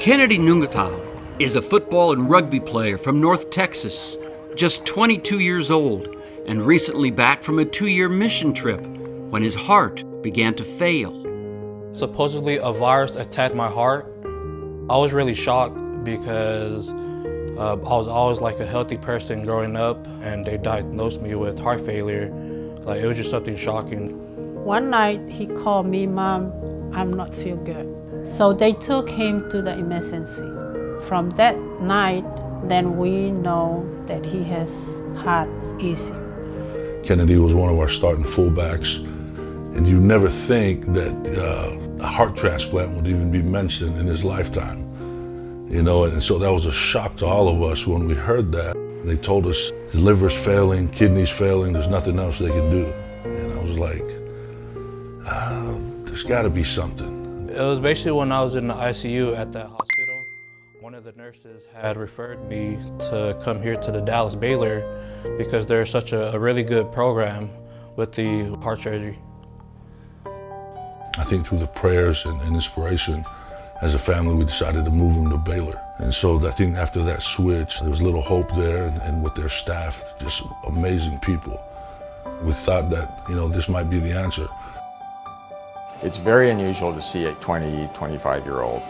Kennedy Ngungutau is a football and rugby player from North Texas, just 22 years old, and recently back from a 2-year mission trip when his heart began to fail. Supposedly a virus attacked my heart. I was really shocked because I was always like a healthy person growing up, and they diagnosed me with heart failure. Like, it was just something shocking. One night he called me, "Mom, I'm not feel good." So they took him to the emergency. From that night, then we know that he has heart issue. Kennedy was one of our starting fullbacks, and you never think that a heart transplant would even be mentioned in his lifetime. You know, and so that was a shock to all of us when we heard that. They told us his liver's failing, kidneys failing, there's nothing else they can do. And I was like, there's gotta be something. It was basically when I was in the ICU at that hospital. One of the nurses had referred me to come here to the Dallas Baylor because there's such a really good program with the heart surgery. I think through the prayers and inspiration, as a family, we decided to move him to Baylor. And so I think after that switch, there was little hope there, and with their staff, just amazing people. We thought that, you know, this might be the answer. It's very unusual to see a 20, 25-year-old.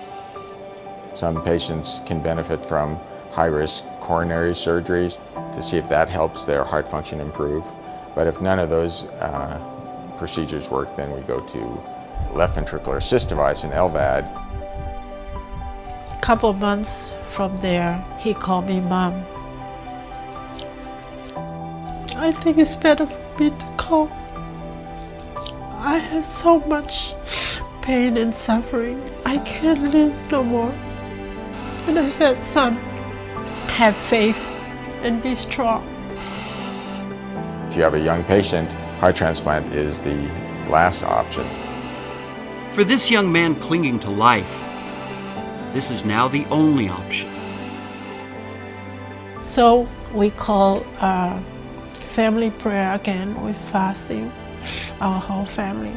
Some patients can benefit from high-risk coronary surgeries to see if that helps their heart function improve. But if none of those procedures work, then we go to left ventricular assist device, an LVAD. Couple months from there, he called me, "Mom, I think it's better for me to go. I have so much pain and suffering. I can't live no more." And I said, "Son, have faith and be strong." If you have a young patient, heart transplant is the last option. For this young man clinging to life, this is now the only option. So we call family prayer again with fasting, our whole family,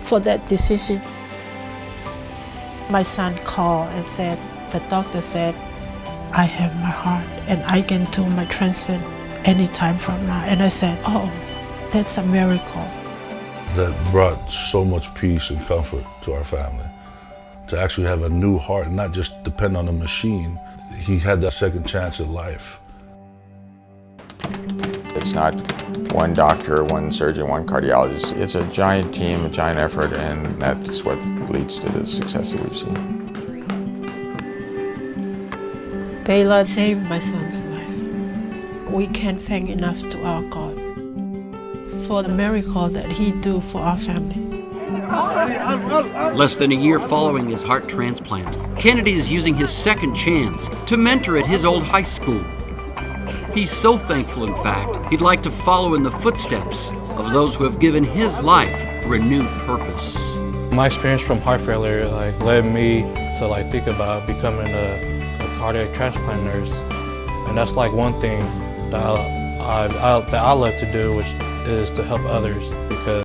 for that decision. My son called and said, the doctor said, "I have my heart and I can do my transplant anytime from now." And I said, "Oh, that's a miracle." That brought so much peace and comfort to our family. To actually have a new heart and not just depend on a machine. He had that second chance at life. It's not one doctor, one surgeon, one cardiologist. It's a giant team, a giant effort, and that's what leads to the success that we've seen. Baylor saved my son's life. We can't thank enough to our God for the miracle that He do for our family. Less than a year following his heart transplant, Kennedy is using his second chance to mentor at his old high school. He's so thankful, in fact, he'd like to follow in the footsteps of those who have given his life renewed purpose. My experience from heart failure led me to think about becoming a cardiac transplant nurse. And that's one thing that I love to do, which is to help others, because